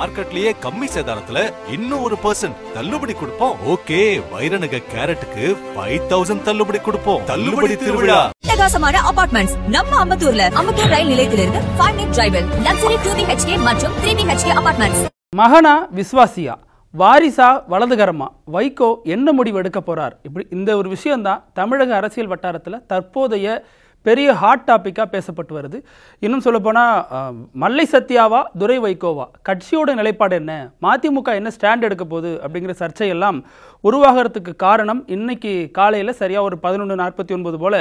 மார்க்கெட்லயே கம்மி சேதாரத்துல இன்னும் 1% தள்ளுபடி கொடுப்போம். ஓகே, வைரநக கேரட்டுக்கு 5000 தள்ளுபடி கொடுப்போம். தள்ளுபடி திருவிழா. பிரகாசமான அபார்ட்மெண்ட்ஸ் நம்ம அம்பத்தூர்ல அம்பத்தூர் ரயில் நிலையத்திலிருந்து 5 minute டிரைவில் லக்ஸரி 2BHK மற்றும் 3BHK அபார்ட்மெண்ட்ஸ். மகனா விஸ்வாசியா, வாரிசா வலதுகரமா, வைகோ என்ன முடிவு எடுக்க போறார்? இப்படி இந்த ஒரு விஷயம்தான் தமிழக அரசியல் வட்டாரத்தில் தற்போதைய பெரிய ஹாட் டாப்பிக்காக பேசப்பட்டு வருது. இன்னும் சொல்லப்போனால் மல்லை சத்யாவா துரை வைகோவா, கட்சியோட நிலைப்பாடு என்ன, மதிமுக என்ன ஸ்டாண்ட் எடுக்க போகுது அப்படிங்கிற சர்ச்சையெல்லாம் உருவாகிறதுக்கு காரணம் இன்னைக்கு காலையில் சரியாக ஒரு 11:49 போல்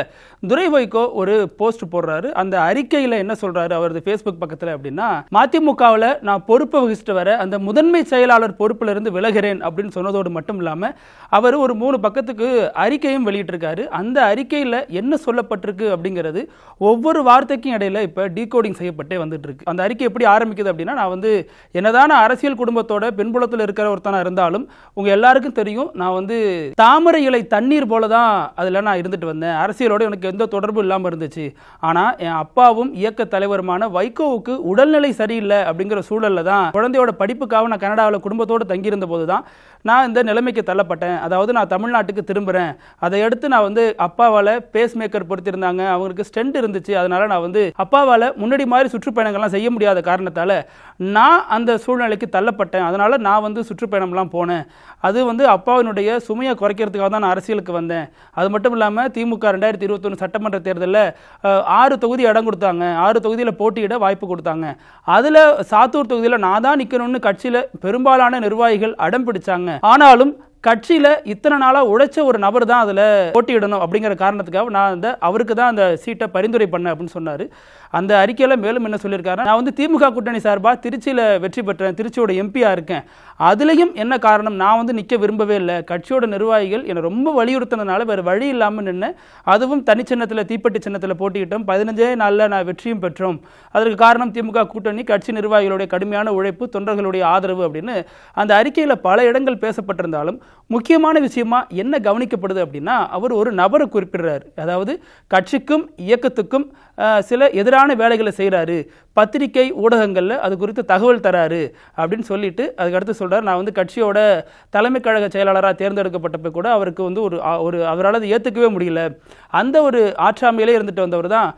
துரை வைகோ ஒரு போஸ்ட் போடுறாரு. அந்த அறிக்கையில் என்ன சொல்கிறாரு அவரது ஃபேஸ்புக் பக்கத்தில் அப்படின்னா, மதிமுகவில் நான் பொறுப்பை வகிச்சுட்டு வர அந்த முதன்மை செயலாளர் பொறுப்பிலிருந்து விலகிறேன் அப்படின்னு சொன்னதோடு மட்டும் இல்லாமல் அவர் ஒரு 3 பக்கத்துக்கு அறிக்கையும் வெளியிட்டிருக்காரு. அந்த அறிக்கையில் என்ன சொல்லப்பட்டிருக்கு அப்படிங்கிறது ஒவ்வொரு வார்த்தைக்கும் இடையில இப்போ டீகோடிங் செய்யப்பட்டே வந்துட்டு இருக்கு. அந்த அறிக்கை எப்படி ஆரம்பிக்குது அப்படின்னா, நான் என்னதான அரசியல் குடும்பத்தோட பின்புலத்தில் இருக்கிற ஒருத்தனா இருந்தாலும் உங்க எல்லாருக்கும் தெரியும், நான் தாமரை இலை தண்ணீர் போல தான் அதில் நான் இருந்துட்டு வந்தேன். அரசியலோட எனக்கு எந்த தொடர்பும் இல்லாமல் இருந்துச்சு. ஆனால் என் அப்பாவும் இயக்க தலைவருமான வைகோவுக்கு உடல்நிலை சரியில்லை அப்படிங்கிற சூழலில் தான் குழந்தையோட படிப்புக்காக நான் கனடாவில் குடும்பத்தோடு தங்கியிருந்த போது தான் நான் இந்த நிலைமைக்கு தள்ளப்பட்டேன். அதாவது நான் தமிழ்நாட்டுக்கு திரும்புகிறேன். அதை அடுத்து நான் அப்பாவால் பேஸ் மேக்கர் பொறுத்திருந்தாங்க, அவங்களுக்கு ஸ்டென்ட் இருந்துச்சு. அதனால நான் அப்பாவால் முன்னாடி மாதிரி சுற்றுப்பயணங்கள்லாம் செய்ய முடியாத காரணத்தால் நான் அந்த சூழ்நிலைக்கு தள்ளப்பட்டேன். அதனால நான் சுற்றுப்பயணம்லாம் போனேன். அது அப்பாவினுடைய சுமையை குறைக்கிறதுக்காக தான் நான் அரசியலுக்கு வந்தேன். அது மட்டும் இல்லாமல் திமுக 2021 சட்டமன்ற தேர்தலில் 6 தொகுதி இடம் கொடுத்தாங்க, 6 தொகுதியில் போட்டியிட வாய்ப்பு கொடுத்தாங்க. அதில் சாத்தூர் தொகுதியில் நான் தான் நிற்கணும்னு கட்சியில் பெரும்பாலான நிர்வாகிகள் அடம் பிடிச்சாங்க. ஆனாலும் கட்சியில் இத்தனை நாளாக உழைச்ச ஒரு நபர் தான் அதில் போட்டியிடணும் அப்படிங்கிற காரணத்துக்காக நான் அவருக்கு தான் அந்த சீட்டை பரிந்துரை பண்ணேன் அப்படின்னு சொன்னார். அந்த அறிக்கையில் மேலும் என்ன சொல்லியிருக்காரு, நான் திமுக கூட்டணி சார்பாக திருச்சியில் வெற்றி பெற்றேன், திருச்சியோட எம்பியாக இருக்கேன். அதுலேயும் என்ன காரணம், நான் நிற்க விரும்பவே இல்லை. கட்சியோட நிர்வாகிகள் என்னை ரொம்ப வலியுறுத்தினதுனால வேறு வழி இல்லாமல் நின்று, அதுவும் தனிச்சின்னத்தில் தீப்பெட்டி சின்னத்தில் போட்டியிட்டோம். 15 நாளில் நான் வெற்றியும் பெற்றோம். அதற்கு காரணம் திமுக கூட்டணி, கட்சி நிர்வாகிகளுடைய கடுமையான உழைப்பு, தொண்டர்களுடைய ஆதரவு அப்படின்னு அந்த அறிக்கையில் பல இடங்கள் பேசப்பட்டிருந்தாலும் முக்கியமான விஷயமா என்ன கவனிக்கப்படுது அப்படின்னா, அவர் ஒரு நபரை குறிப்பிடுறாரு. அதாவது கட்சிக்கும் இயக்கத்துக்கும் சில எதிரான வேலைகளை செய்கிறாரு, பத்திரிகை ஊடகங்களில் அது குறித்து தகவல் தராரு அப்படின்னு சொல்லிட்டு அதுக்கடுத்து சொல்கிறார், நான் கட்சியோட தலைமை கழக செயலாளராக தேர்ந்தெடுக்கப்பட்டப்ப கூட அவருக்கு ஒரு அவரால் அதை ஏற்றுக்கவே முடியல. அந்த ஒரு ஆற்றாமையிலே இருந்துட்டு வந்தவர் தான்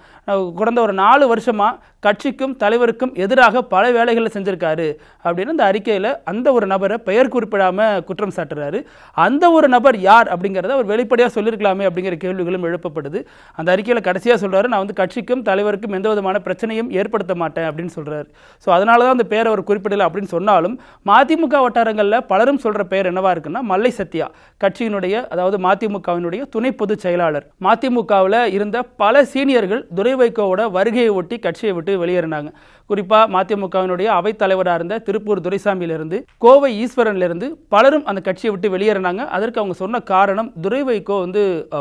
கடந்த ஒரு 4 வருஷமாக கட்சிக்கும் தலைவருக்கும் எதிராக பல வேலைகளை செஞ்சிருக்காரு அப்படின்னு அந்த அறிக்கையில் அந்த ஒரு நபரை பெயர் குறிப்பிடாமல் குற்றம் சாட்டுறாரு. அந்த ஒரு நபர் யார் அப்படிங்கிறத அவர் வெளிப்படையாக சொல்லியிருக்கலாமே அப்படிங்கிற கேள்விகளும் எழுப்பப்படுது. அந்த அறிக்கையில் கடைசியாக சொல்கிறாரு, நான் கட்சிக்கும் தலைவருக்கும் எந்த விதமான பிரச்சனையும் ஏற்படுத்த மாட்டேன் அப்படின்னு சொல்கிறார். ஸோ அதனால தான் அந்த பேரை அவர் குறிப்பிடலை அப்படின்னு சொன்னாலும் மதிமுக வட்டாரங்களில் பலரும் சொல்கிற பெயர் என்னவா இருக்குன்னா மல்லை சத்யா, கட்சியினுடைய அதாவது மதிமுகவினுடைய துணை பொதுச் செயலாளர். மதிமுகவில் இருந்த பல சீனியர்கள் துரை வைகோவோட வருகையை ஒட்டி கட்சியை விட்டு வெளியேறினாங்க. குறிப்பாக மதிமுகவினுடைய அவைத் தலைவராக இருந்த திருப்பூர் துரைசாமியிலிருந்து கோவை ஈஸ்வரன்லேருந்து பலரும் அந்த கட்சியை விட்டு வெளியேறினாங்க. அதற்கு அவங்க சொன்ன காரணம், துரை வைகோ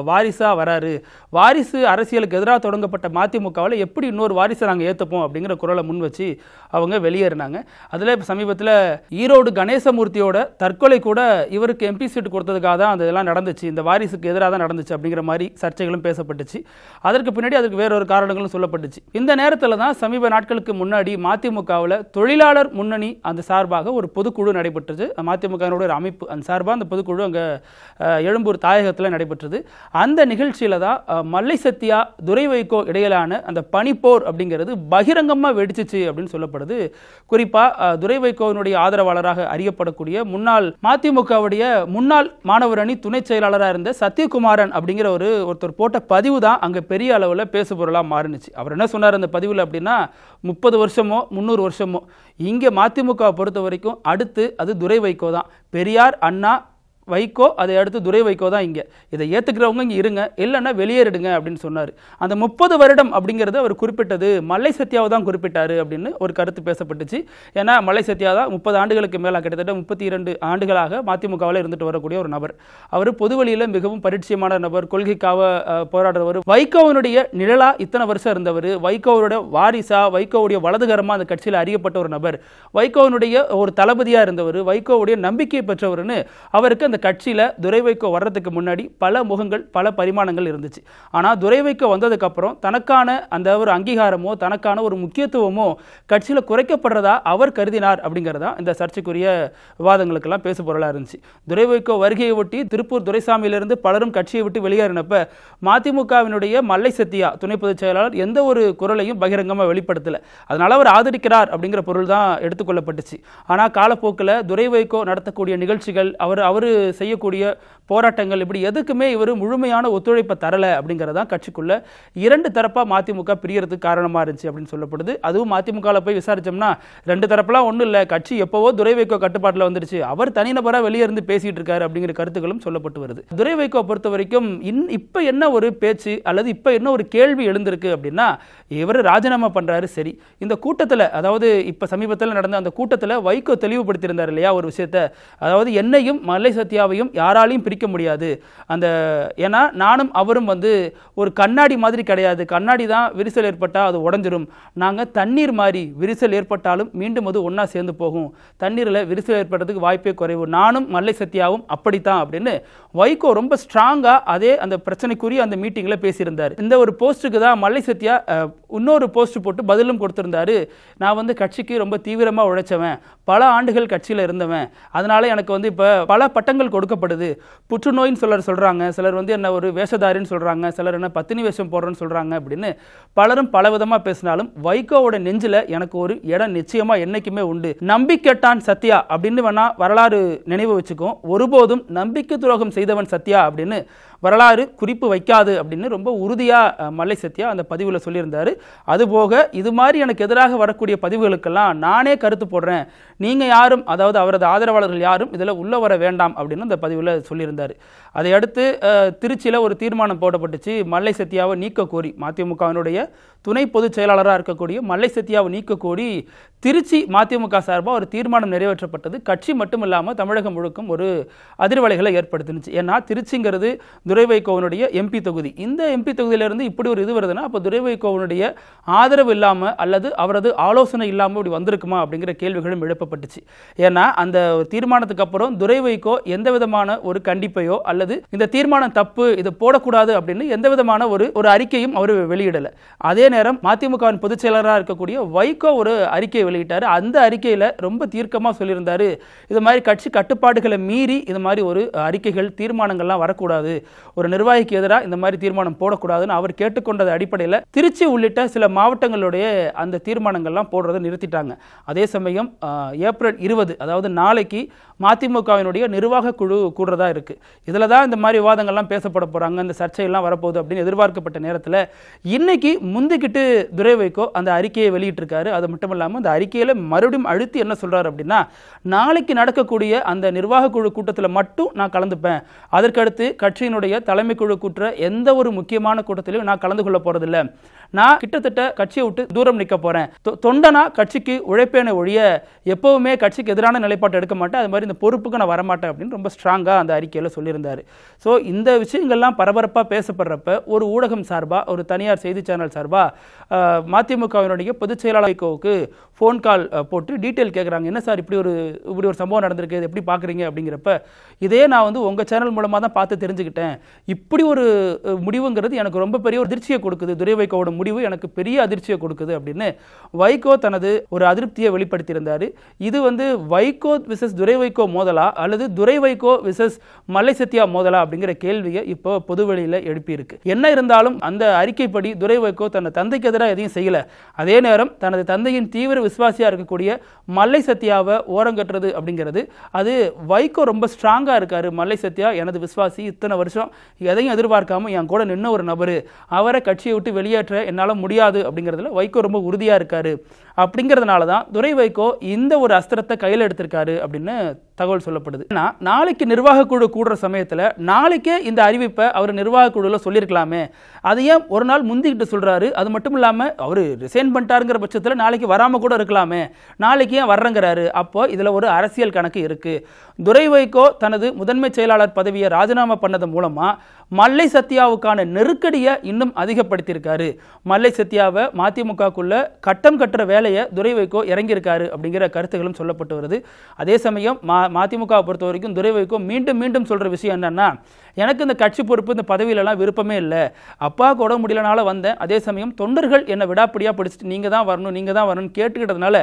வாரிசாக வராரு, வாரிசு அரசியலுக்கு எதிராக தொடங்கப்பட்ட மதிமுகவில் எப்படி இன்னொரு வாரிசை நாங்கள் ஏற்றுப்போம் அப்படிங்கிற குரலை முன் வச்சு அவங்க வெளியேறினாங்க. அதில் இப்போ சமீபத்தில் ஈரோடு கணேசமூர்த்தியோட தற்கொலை கூட இவருக்கு எம்பி சீட்டு கொடுத்ததுக்காக தான் அந்த இதெல்லாம் நடந்துச்சு, இந்த வாரிசுக்கு எதிராக தான் நடந்துச்சு அப்படிங்கிற மாதிரி சர்ச்சைகளும் பேசப்பட்டுச்சு. அதற்கு பின்னாடி அதுக்கு வேறொரு காரணங்களும் சொல்லப்பட்டுச்சு. இந்த நேரத்தில் தான் சமீப நாட்களுக்கு முன்னாடி மதிமுகவில் தொழிலாளர் முன்னணி அந்த சார்பாக ஒரு பொதுக்குழு நடைபெற்றது. மதிமுகவினுடைய ஒரு அமைப்பு அந்த சார்பாக அந்த பொதுக்குழு அங்கே எழும்பூர் தாயகத்தில் நடைபெற்றது. அந்த நிகழ்ச்சியில் தான் மல்லை சத்யா துரை வைகோ இடையிலான அந்த பனிப்போர் அப்படிங்கிறது பகிரங்கமாக வெடிச்சிச்சு அப்படின்னு சொல்லப்படுது. குறிப்பாக துரை வைகோவினுடைய ஆதரவாளராக அறியப்படக்கூடிய முன்னாள் மதிமுகவுடைய முன்னாள் மாணவர் அணி துணை செயலாளராக இருந்த சத்யகுமாரன் அப்படிங்கிற ஒருத்தர் போட்ட பதிவு தான் அங்கே பெரிய அளவில் பேசுபொருளாக மாறுனுச்சு. அவர் என்ன சொன்னார் அந்த பதிவில் அப்படின்னா, 30 வருஷமோ 300 வருஷமோ இங்கே மதிமுகவை பொறுத்த வரைக்கும் அடுத்து அது துரை வைகோ தான். பெரியார், அண்ணா, வைகோ, அதை அடுத்து துரை வைகோ தான். இங்கே இதை ஏற்றுக்கிறவங்க இங்கே இருங்க, இல்லைன்னா வெளியேறிடுங்க அப்படின்னு சொன்னார். அந்த 30 வருடம் அப்படிங்கிறது அவர் குறிப்பிட்டது மல்லை சத்யாவை தான் குறிப்பிட்டாரு அப்படின்னு ஒரு கருத்து பேசப்பட்டுச்சு. ஏன்னா மல்லை சத்யா தான் 30 ஆண்டுகளுக்கு மேலாக, கிட்டத்தட்ட 32 ஆண்டுகளாக மதிமுகவில் இருந்துட்டு வரக்கூடிய ஒரு நபர். அவர் பொதுவெளியில் மிகவும் பரிச்சயமான நபர், கொள்கைக்காக போராடுறவர், வைகோவினுடைய நிழலா இத்தனை வருஷம் இருந்தவர், வைகோவோட வாரிசா, வைகோவுடைய வலதுகரமாக அந்த கட்சியில் அறியப்பட்ட ஒரு நபர், வைகோவினுடைய ஒரு தளபதியாக இருந்தவர், வைகோவுடைய நம்பிக்கையை பெற்றவர்னு அவருக்கு அந்த கட்சியில் துரை வைகோ வர்றதுக்கு முன்னாடி பல முகங்கள் பல பரிமாணங்கள் இருந்துச்சு. ஆனால் துரை வைகோ வந்ததுக்கப்புறம் தனக்கான அந்த ஒரு அங்கீகாரமோ தனக்கான ஒரு முக்கியத்துவமோ கட்சியில் குறைக்கப்படுறதா அவர் கருதினார் அப்படிங்கிறதா இந்த சர்ச்சைக்குரிய விவாதங்களுக்கெல்லாம் பேசு பொருளாக இருந்துச்சு. துரை வைகோ வருகையை ஒட்டி திருப்பூர் துரைசாமியிலிருந்து பலரும் கட்சியை விட்டு வெளியேறினப்ப மதிமுகவினுடைய மல்லை சத்யா துணை பொதுச் செயலாளர் எந்த ஒரு குரலையும் பகிரங்கமாக வெளிப்படுத்தலை. அதனால அவர் ஆதரிக்கிறார் அப்படிங்கிற பொருள் தான் எடுத்துக்கொள்ளப்பட்டுச்சு. ஆனால் காலப்போக்கில் துரை வைகோ நடத்தக்கூடிய நிகழ்ச்சிகள் அவர் செய்யக்கூடிய போராட்டங்கள் இப்படி எதுக்குமே இவர் முழுமையான ஒத்துழைப்பை தரலை அப்படிங்கிறதான் கட்சிக்குள்ள இரண்டு தரப்பாக மதிமுக பிரியறதுக்கு காரணமாக இருந்துச்சு அப்படின்னு சொல்லப்படுது. அதுவும் மதிமுகவில் போய் விசாரிச்சோம்னா ரெண்டு தரப்புலாம் ஒன்றும் இல்லை, கட்சி எப்போவோ துரை வைகோ கட்டுப்பாட்டில் வந்துருச்சு, அவர் தனிநபராக வெளியே இருந்து பேசிட்டு இருக்காரு அப்படிங்கிற கருத்துக்களும் சொல்லப்பட்டு வருது. துரை வைகோ பொறுத்த வரைக்கும் இப்போ என்ன ஒரு பேச்சு அல்லது இப்போ என்ன ஒரு கேள்வி எழுந்திருக்கு அப்படின்னா, இவர் ராஜினாமா பண்றாரு. சரி, இந்த கூட்டத்தில் அதாவது இப்போ சமீபத்தில் நடந்த அந்த கூட்டத்தில் வைகோ தெளிவுபடுத்தியிருந்தார் இல்லையா ஒரு விஷயத்தை, அதாவது என்னையும் மல்லை சத்யாவையும் யாராலையும் பிரிக்க முடியாது. அந்த ஏன்னா நானும் அவரும் ஒரு கண்ணாடி மாதிரி கிடையாது, கண்ணாடி தான் விரிசல் ஏற்பட்டால் அது உடஞ்சிரும், நாங்கள் தண்ணீர் மாதிரி விரிசல் ஏற்பட்டாலும் மீண்டும் அது ஒன்றா சேர்ந்து போகும், தண்ணீரில் விரிசல் ஏற்படுறதுக்கு வாய்ப்பே குறைவு, நானும் மல்லை சத்யாவும் அப்படித்தான் அப்படின்னு வைகோ ரொம்ப ஸ்ட்ராங்காக அதே அந்த பிரச்சனைக்குரிய அந்த மீட்டிங்கில் பேசியிருந்தார். இந்த ஒரு போஸ்ட்டுக்கு தான் மல்லை சத்யா இன்னொரு போஸ்ட் போட்டு பதிலும் கொடுத்திருந்தாரு. நான் கட்சிக்கு ரொம்ப தீவிரமாக உழைச்சவன், பல ஆண்டுகள் கட்சியில் இருந்தவன், அதனால எனக்கு இப்போ பல பட்டங்கள் கொடுக்கப்படுது, புற்றுநோயின்னு சிலர் சொல்கிறாங்க, சிலர் என்ன ஒரு வேஷதாரின்னு சொல்கிறாங்க, சிலர் என்ன பத்தினி வேஷம் போடுறேன்னு சொல்கிறாங்க அப்படின்னு பலரும் பல விதமாக பேசினாலும் வைகோவோட நெஞ்சில் எனக்கு ஒரு இடம் நிச்சயமாக என்னைக்குமே உண்டு. நம்பிக்கைட்டான் சத்யா அப்படின்னு வேணா வரலாறு நினைவு வச்சுக்கும், ஒருபோதும் நம்பிக்கை துரோகம் செய்தவன் சத்யா அப்படின்னு வரலாறு குறிப்பு வைக்காது அப்படின்னு ரொம்ப உறுதியாக மல்லை சத்யா அந்த பதிவில் சொல்லியிருந்தார். அதுபோக இது மாதிரி எனக்கு எதிராக வரக்கூடிய பதிவுகளுக்கெல்லாம் நானே கருத்து போடுறேன், நீங்கள் யாரும் அதாவது அவரது ஆதரவாளர்கள் யாரும் இதில் உள்ள வர வேண்டாம் அப்படின்னு அந்த பதிவில் சொல்லியிருந்தார். அதை அடுத்து திருச்சியில் ஒரு தீர்மானம் போடப்பட்டுச்சு, மல்லை சத்யாவை நீக்க கோரி மதிமுகவினுடைய துணை பொதுச் செயலாளராக இருக்கக்கூடிய மல்லை சத்யாவை நீக்க கோரி திருச்சி மதிமுக சார்பாக ஒரு தீர்மானம் நிறைவேற்றப்பட்டது. கட்சி மட்டும் இல்லாமல் தமிழகம் முழுக்கும் ஒரு அதிர்வலைகளை ஏற்படுத்தினுச்சு. ஏன்னா திருச்சிங்கிறது துரை வைகோவனுடைய எம்பி தொகுதி. இந்த எம்பி தொகுதியிலிருந்து இப்படி ஒரு இது வருதுன்னா அப்போ துரை வைகோவனுடைய ஆதரவு இல்லாமல் அல்லது அவரது ஆலோசனை இல்லாமல் இப்படி வந்திருக்குமா அப்படிங்கிற கேள்விகளும் எழுப்பப்பட்டுச்சு. ஏன்னா அந்த தீர்மானத்துக்கு அப்புறம் துரை வைகோ எந்த விதமான ஒரு கண்டிப்பையோ அல்லது இந்த தீர்மானம் தப்பு இதை போடக்கூடாது அப்படின்னு எந்த விதமான ஒரு அறிக்கையும் அவர் வெளியிடலை. அதே நேரம் மதிமுகவின் பொதுச் செயலராக இருக்கக்கூடிய வைகோ ஒரு அறிக்கையை வெளியிட்டார். அந்த அறிக்கையில் ரொம்ப தீர்க்கமாக சொல்லியிருந்தார், இது மாதிரி கட்சி கட்டுப்பாடுகளை மீறி இது மாதிரி ஒரு அறிக்கைகள் தீர்மானங்கள்லாம் வரக்கூடாது, ஒரு நிர்வாகிக்கு எதிராக இந்த மாதிரி தீர்மானம் போடக்கூடாதுன்னு அவர் கேட்டுக்கொண்டது அடிப்படையில் திருச்சி உள்ளிட்ட சில மாவட்டங்களுடைய அந்த தீர்மானங்கள்லாம் போடுறதை நிறுத்திட்டாங்க. அதே சமயம் ஏப்ரல் 20 அதாவது நாளைக்கு மதிமுகவினுடைய நிர்வாக குழு கூடுறதா இருக்கு. இதில் தான் இந்த மாதிரி விவாதங்கள்லாம் பேசப்பட போகிறாங்க, இந்த சர்ச்சையெல்லாம் வரப்போகுது அப்படின்னு எதிர்பார்க்கப்பட்ட நேரத்தில் இன்னைக்கு முந்திக்கிட்டு துரை வைகோ அந்த அறிக்கையை வெளியிட்டிருக்காரு. அது மட்டும் இல்லாமல் அந்த அறிக்கையில் மறுபடியும் அழுத்தி என்ன சொல்கிறார் அப்படின்னா, நாளைக்கு நடக்கக்கூடிய அந்த நிர்வாக குழு கூட்டத்தில் மட்டும் நான் கலந்துப்பேன், அதற்கடுத்து கட்சியினுடைய தலைமை குழு கூட்டுற எந்த ஒரு முக்கியமான கூட்டத்திலையும் நான் கலந்து கொள்ள போறதில்லை, நான் கிட்டத்தட்ட கட்சியை விட்டு தூரம் நிற்க போறேன், தொண்டனா கட்சிக்கு உழைப்பேன ஒழிய எப்பவுமே கட்சிக்கு எதிரான நிலைப்பாட்டை எடுக்க மாட்டேன், அது மாதிரி இந்த பொறுப்புக்கு நான் வரமாட்டேன் அப்படின்னு ரொம்ப ஸ்ட்ராங்காக அந்த அறிக்கையில் சொல்லியிருந்தார். ஸோ இந்த விஷயங்கள்லாம் பரபரப்பாக பேசப்படுறப்ப ஒரு ஊடகம் சார்பாக ஒரு தனியார் செய்தி சேனல் சார்பாக மதிமுகவினுடைய பொதுச் செயலாளர் வைகோவுக்கு ஃபோன் கால் போட்டு டீட்டெயில் கேட்குறாங்க. என்ன சார் இப்படி ஒரு சம்பவம் நடந்திருக்கு, இது எப்படி பார்க்குறீங்க அப்படிங்கிறப்ப, இதே நான் உங்கள் சேனல் மூலமாக தான் பார்த்து தெரிஞ்சுக்கிட்டேன், இப்படி ஒரு முடிவுங்கிறது எனக்கு ரொம்ப பெரிய ஒரு அதிர்ச்சியை கொடுக்குது, துரை வைகோவோட முடிவு எனக்கு பெரிய அதிர்ச்சியை கொடுக்குது அப்படின்னு வைகோ தனது ஒரு அதிருப்தியை வெளிப்படுத்தியிருந்தார். இது வைகோ விசஸ் துரை வைகோ மோதலா அல்லது துரை வைகோ விசஸ் மல்லை சத்யா மோதலா அப்படிங்கிற கேள்வியை இப்போ பொதுவெளியில் எழுப்பியிருக்கு. என்ன இருந்தாலும் அந்த அறிக்கைப்படி துரை வைகோ தன் தந்தைக்கு எதிராக எதையும் செய்யல, அதே நேரம் தனது தந்தையின் தீவிர விசுவாசியா இருக்கக்கூடிய மல்லை சத்யாவை ஓரங்கட்டுறது அப்படிங்கிறது அது வைகோ ரொம்ப ஸ்ட்ராங்கா இருக்காரு. மல்லை சத்யா எனது விசுவாசி, இத்தனை வருஷம் எதையும் எதிர்பார்க்காம என் கூட நின்ன ஒரு நபரு, அவரை கட்சியை விட்டு வெளியேற்ற என்னால் முடியாது அப்படிங்கிறதுல வைகோ ரொம்ப உறுதியா இருக்காரு. அப்படிங்கிறதுனால தான் துரை வைகோ இந்த ஒரு அஸ்திரத்தை கையில் எடுத்திருக்காரு அப்படின்னு தகவல் சொல்லப்படுது. நாளைக்கு நிர்வாக குழு கூடுற சமயத்தில் நாளைக்கே இந்த அறிவிப்பை அவர் நிர்வாக குழுவில் சொல்லியிருக்கலாமே, அதையும் ஒரு நாள் முந்திக்கிட்டு சொல்றாரு. அது மட்டும் இல்லாமல் அவர் ரிசைன் பண்ணிட்டாருங்கிற பட்சத்தில் நாளைக்கு வராமல் கூட இருக்கலாமே, நாளைக்கு ஏன் வர்றங்கிறாரு. அப்போ இதில் ஒரு அரசியல் கணக்கு இருக்கு. துரை வைகோ தனது முதன்மை செயலாளர் பதவியை ராஜினாமா பண்ணது மூலமா மல்லை சத்யாவுக்கான நெருக்கடியை இன்னும் அதிகப்படுத்தியிருக்காரு. மல்லை சத்யாவை மதிமுகக்குள்ள கட்டம் கட்டுற வேலையை துரை வைகோ இறங்கியிருக்காரு அப்படிங்கிற கருத்துகளும் சொல்லப்பட்டு வருது. அதே சமயம் மதிமுகவை பொறுத்த வரைக்கும் துரை வைகோ மீண்டும் மீண்டும் சொல்ற விஷயம் என்னன்னா, எனக்கு இந்த கட்சி பொறுப்பு இந்த பதவியிலலாம் விருப்பமே இல்லை, அப்பாவுக்கு உடம்பு முடியலனால வந்தேன், அதே சமயம் தொண்டர்கள் என்னை விடாப்பிடியாக பிடிச்சிட்டு நீங்கள் தான் வரணும்னு கேட்டுக்கிட்டதுனால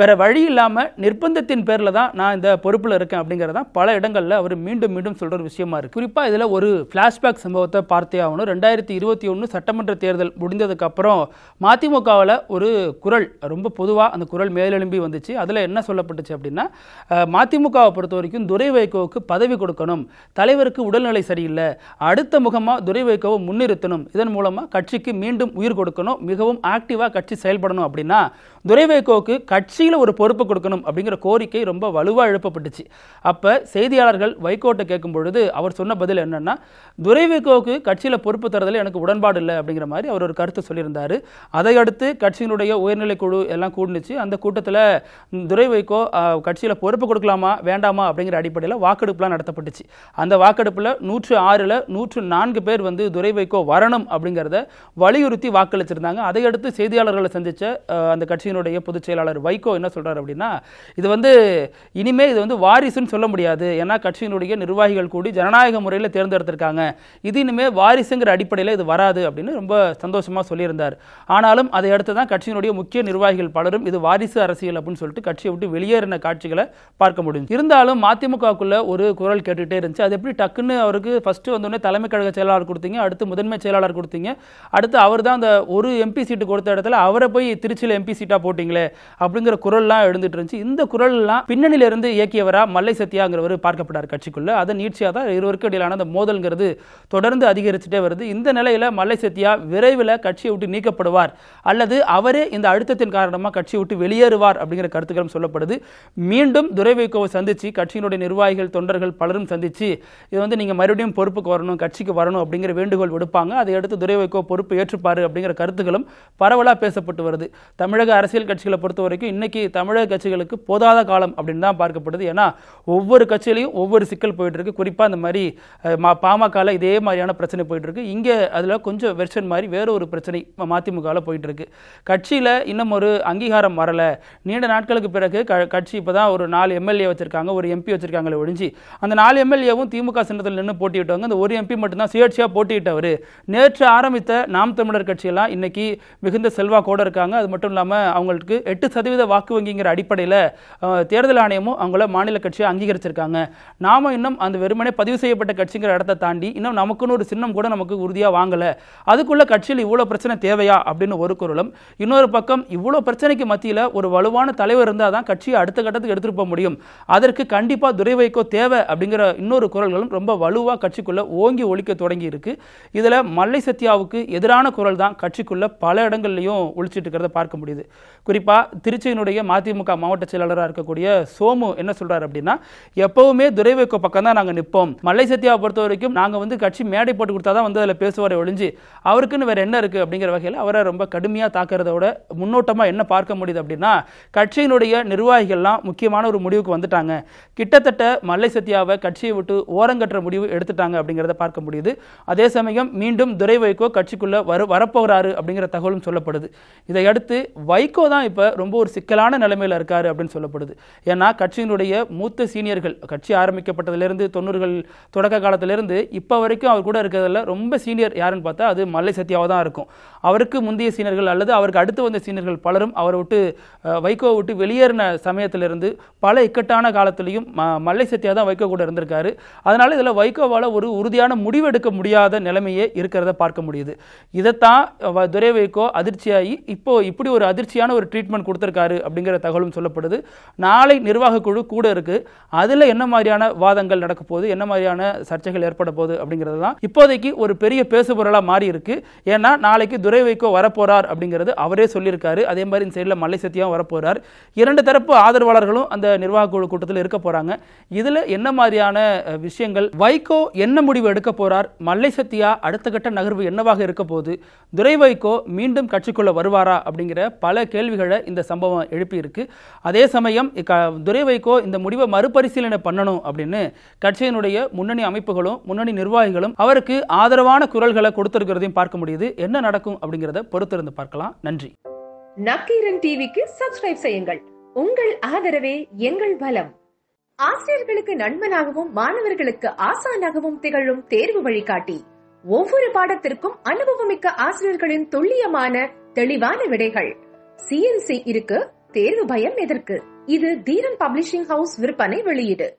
வேற வழி இல்லாமல் நிர்பந்தத்தின் பேரில் தான் நான் இந்த பொறுப்பில் இருக்கேன் அப்படிங்கிறதான் பல இடங்களில் அவர் மீண்டும் மீண்டும் சொல்கிற விஷயமா இருக்குது. குறிப்பாக இதில் ஒரு ஃப்ளாஷ்பேக் சம்பவத்தை பார்த்தே ஆகணும். 2021 சட்டமன்ற தேர்தல் முடிந்ததுக்கப்புறம் மதிமுகவில் ஒரு குரல் ரொம்ப பொதுவாக அந்த குரல் மேலெழும்பி வந்துச்சு. அதில் என்ன சொல்லப்பட்டுச்சு அப்படின்னா, மதிமுகவை பொறுத்த வரைக்கும் துரை வைகோவுக்கு பதவி கொடுக்கணும், தலைவருக்கு உடல்நிலை சரியில்லை, அடுத்த முகமாக துரை வைகோவை முன்னிறுத்தணும், இதன் மூலமாக கட்சிக்கு மீண்டும் உயிர் கொடுக்கணும், மிகவும் ஆக்டிவாக கட்சி செயல்படணும் அப்படின்னா துரை வைகோவுக்கு கட்சியில் ஒரு பொறுப்பு கொடுக்கணும் அப்படிங்கிற கோரிக்கை ரொம்ப வலுவாக எழுப்பப்பட்டுச்சு. அப்போ செய்தியாளர்கள் வைகோட்டை கேட்கும் பொழுது அவர் சொன்ன பதில் என்னன்னா, துரை வைகோவுக்கு கட்சியில் பொறுப்பு தரதில் எனக்கு உடன்பாடு இல்லை அப்படிங்கிற மாதிரி அவர் ஒரு கருத்து சொல்லியிருந்தார். அதையடுத்து கட்சியினுடைய உயர்நிலை குழு எல்லாம் கூடுனுச்சு. அந்த கூட்டத்தில் துரை வைகோ கட்சியில் பொறுப்பு கொடுக்கலாமா வேண்டாமா அப்படிங்கிற அடிப்படையில் வாக்கெடுப்புலாம் நடத்தப்பட்டுச்சு. அந்த வாக்கெடுப்பில் 106ல் 104 பேர் துரை வைகோ வரணும் அப்படிங்கிறத வலியுறுத்தி வாக்களிச்சிருந்தாங்க. அதையடுத்து செய்தியாளர்களை சந்திச்ச அந்த கட்சியினுடைய பொதுச் செயலாளர் வைகோ என்ன சொல்றாரு அப்படின்னா, இது இனிமே இது வாரிசுன்னு சொல்ல முடியாது, ஏன்னா கட்சியினுடைய நிர்வாகிகள் கூடி ஜனநாயக முறையில் தேர்ந்தெடுத்திருக்காங்க, இது இனிமே வாரிசுங்கிற அடிப்படையில் இது வராது அப்படின்னு ரொம்ப சந்தோஷமா சொல்லியிருந்தார். ஆனாலும் அதை அடுத்து தான் கட்சியினுடைய முக்கிய நிர்வாகிகள் பலரும் இது வாரிசு அரசியல் அப்படின்னு சொல்லிட்டு கட்சியை விட்டு வெளியேறின காட்சிகளை பார்க்க முடியும். இருந்தாலும் மதிமுகக்குள்ள ஒரு குரல் கேட்டுகிட்டே இருந்துச்சு. அது எப்படி டக்குன்னு அவருக்கு ஃபர்ஸ்ட் வந்தோடனே தலைமை கழக செயலாளர் கொடுத்தீங்க, அடுத்து முதன்மை செயலாளர் கொடுத்தீங்க, அடுத்து அவர் தான் அந்த ஒரு எம்பி சீட்டு கொடுத்த இடத்துல அவரை போய் திருச்சியில் எம்பி சீட்டா போட்டீங்களே அப்படிங்கிற குரல்லாம் எழுந்துட்டு இருந்துச்சு. இந்த குரல்லாம் பின்னணியில இருந்து இயக்கியவரா மல்லை சத்யாங்கிறவர் பார்க்கப்பட்டார் கட்சிக்குள்ள. அதை நீட்சியாக தான் இருவருக்கு இடையிலான அந்த மோதல்ங்கிறது தொடர்ந்து அதிகரிச்சுட்டே வருது. இந்த நிலையில மல்லை சத்யா விரைவில் கட்சியை விட்டு நீக்கப்படுவார் அல்லது அவரே இந்த அழுத்தத்தின் காரணமாக கட்சியை விட்டு வெளியேறுவார் அப்படிங்கிற கருத்துக்களும் சொல்லப்படுது. மீண்டும் துரை வைகோவை சந்திச்சு கட்சியினுடைய நிர்வாகிகள் தொண்டர்கள் பலரும் சந்திச்சு இது நீங்க மறுபடியும் பொறுப்புக்கு வரணும், கட்சிக்கு வரணும் அப்படிங்கிற வேண்டுகோள் விடுப்பாங்க. அதை அடுத்து துரை வைகோ பொறுப்பு ஏற்றுப்பாரு அப்படிங்கிற கருத்துக்களும் பரவலாக பேசப்பட்டு வருது. தமிழக அரசியல் கட்சிகளை பொறுத்த வரைக்கும் இன்னைக்கு தமிழக கட்சிகளுக்கு போதாத காலம் அப்படின்னு தான் பார்க்கப்படுது. ஏன்னா ஒவ்வொரு கட்சியிலையும் ஒவ்வொரு சிக்கல் போயிட்டு இருக்கு. குறிப்பாக இந்த மாதிரி பாமகல இதே மாதிரியான பிரச்சனை போயிட்டு இருக்கு. இங்கே அதில் கொஞ்சம் வெர்ஷன் மாதிரி வேற ஒரு பிரச்சனை மதிமுகவில் போயிட்டு இருக்கு. கட்சியில் இன்னும் ஒரு அங்கீகாரம் வரல. நீண்ட நாட்களுக்கு பிறகு கட்சி இப்போதான் ஒரு 4 எம்எல்ஏ வச்சிருக்காங்க, ஒரு எம்பி வச்சிருக்காங்களே ஒழிஞ்சு அந்த 4 எம்எல்ஏவும் திமுக சின்னத்தில் நின்று போட்டியிட்டவங்க. அந்த ஒரு எம்பி மட்டும்தான் சுயேட்சையாக போட்டியிட்டவர். நேற்று ஆரம்பித்த நாம் தமிழர் கட்சியெல்லாம் இன்னைக்கு மிகுந்த செல்வாக்கோடு இருக்காங்க. அது மட்டும் இல்லாமல் அவங்களுக்கு 8% வாக்கு வங்கிங்கிற அடிப்படையில் தேர்தல் ஆணையமும் அவங்கள மாநில கட்சியை அங்கீகரிச்சிருக்காங்க. நாம இன்னும் அந்த வெறுமனே பதிவு செய்யப்பட்ட கட்சிங்கிற இடத்தை தாண்டி இன்னும் நமக்குன்னு ஒரு சின்னம் கூட நமக்கு உறுதியாக வாங்கலை. அதுக்குள்ள கட்சியில் இவ்வளோ பிரச்சனை தேவையா அப்படின்னு ஒரு குரலும், இன்னொரு பக்கம் இவ்வளோ பிரச்சனைக்கு மத்தியில் ஒரு வலுவான தலைவர் இருந்தால் தான் கட்சியை அடுத்த கட்டத்துக்கு எடுத்துட்டு போக முடியும், அதற்கு கண்டிப்பாக துரை வைகோ தேவை அப்படிங்கிற இன்னொரு குரல்களும் ரொம்ப வலுவாக கட்சிக்குள்ள ஓங்கி ஒலிக்க தொடங்கி இருக்கு. இதில் மல்லை சத்யாவுக்கு எதிரான குரல் தான் கட்சிக்குள்ள பல இடங்கள்லையும் ஒழிச்சிட்டு இருக்கிறத பார்க்க முடியுது. குறிப்பாக திருச்சியினுடைய மதிமுக மாவட்ட செயலாளராக இருக்கக்கூடிய சோமு என்ன சொல்றாரு அப்படின்னா, எப்பவுமே துரை வைகோ பக்கம் தான் நாங்கள் நிற்போம், மல்லை சத்யாவை பொறுத்த வரைக்கும் நாங்கள் கட்சி மேடை போட்டு கொடுத்தா தான் அதில் பேசுவாரை ஒழிஞ்சு அவருக்குன்னு வேற என்ன இருக்கு அப்படிங்கிற வகையில் அவரை ரொம்ப கடுமையாக தாக்குறதோட முன்னோட்டமாக என்ன பார்க்க முடியுது அப்படின்னா, கட்சியினுடைய நிர்வாகிகள்லாம் முக்கியமான ஒரு முடிவுக்கு வந்துட்டாங்க. கிட்டத்தட்ட மல்லை சத்யாவை கட்சியை விட்டு ஓரங்கற்ற முடிவு எடுத்துட்டாங்க அப்படிங்கிறத பார்க்க முடியுது. அதே சமயம் மீண்டும் துரை வைகோ கட்சிக்குள்ள வரப்போகிறாரு அப்படிங்கிற தகவலும் சொல்லப்படுது. இதையடுத்து வைகோ தான் இப்போ ரொம்ப ஒரு சிக்கலான நிலைமையில் இருக்காரு அப்படின்னு சொல்லப்படுது. ஏன்னா கட்சியினுடைய மூத்த சீனியர்கள், கட்சி ஆரம்பிக்கப்பட்டதிலிருந்து 90கள் தொடக்க காலத்திலிருந்து இப்போ வரைக்கும் அவர் கூட இருக்கிறதுல ரொம்ப சீனியர் யாருன்னு பார்த்தா அது மல்லை சத்யாவாக தான் இருக்கும். அவருக்கு முந்தைய சீனியர்கள் அல்லது அவருக்கு அடுத்து வந்த சீனியர்கள் பலரும் அவரை விட்டு வைகோவை விட்டு வெளியேறின சமயத்திலிருந்து பல இக்கட்டான காலத்திலையும் மல்லை சத்யா தான் வைகோ கூட இருந்திருக்காரு. அதனால இதில் வைகோவால் ஒரு உறுதியான முடிவு எடுக்க முடியாத நிலைமையே இருக்கிறத பார்க்க முடியுது. இதைத்தான் துரை வைகோ அதிர்ச்சியாகி இப்போ இப்படி ஒரு அதிர்ச்சியான ஒரு ட்ரீட்மெண்ட் கொடுத்திருக்காரு அப்படிங்கிற தகவலும் சொல்லப்படுது. நாளை நிர்வாக குழு கூட இருக்கு. அதில் என்ன மாதிரியான வாதங்கள் நடக்க போகுது, என்ன மாதிரியான சர்ச்சைகள் ஏற்பட போகுது அப்படிங்கிறது தான் இப்போதைக்கு ஒரு பெரிய பேசுபொருளாக மாறி இருக்கு. ஏன்னா நாளைக்கு துரை வைகோ வரப்போறார் அப்படிங்கிறது அவரே சொல்லியிருக்காரு. அதே மாதிரி இந்த சைடில் மல்லை சத்யாவும் வரப்போறார். 2 தரப்பு ஆதரவாளர்களும் அந்த நிர்வாக குழு கூட்டத்தில் இருக்க போறாங்க. இதுல என்ன மாதிரியான விஷயங்கள், வைகோ என்ன முடிவு எடுக்க போறார், மல்லை சத்யா அடுத்த கட்ட நகர்வு என்னவாக இருக்க போகுது, துரை வைகோ மீண்டும் கட்சிக்குள்ள வருவாரா அப்படிங்கிற பல கேள்விகளை இந்த சம்பவம் எழுப்பி இருக்கு. அதே சமயம் துரை வைகோ இந்த முடிவை மறுபரிசீலனை பண்ணணும் அப்படின்னு கட்சியினுடைய முன்னணி அமைப்புகளும் முன்னணி நிர்வாகிகளும் கட்சிகளும் அவருக்கு ஆதரவான குரல்களை கொடுத்திருக்கிறதையும் பார்க்க முடியுது. என்ன நடக்கும் அப்படிங்கறத பொறுத்திருந்து பார்க்கலாம். நன்றி. நக்கீரன் டிவிக்கு சப்ஸ்கிரைப் செய்யுங்கள். உங்கள் ஆதரவே எங்கள் பலம். ஆசிரியர்களுக்கு நண்பனாகவும் மாணவர்களுக்கு ஆசானாகவும் திகழும் தேர்வு வழிகாட்டி. ஒவ்வொரு பாடத்திற்கும் அனுபவமிக்க ஆசிரியர்களின் துல்லியமான தெளிவான விடைகள். CNC இருக்கு, தேர்வு பயம் எதற்கு? இது தீரன் பப்ளிஷிங் ஹவுஸ் விற்பனை வெளியீடு.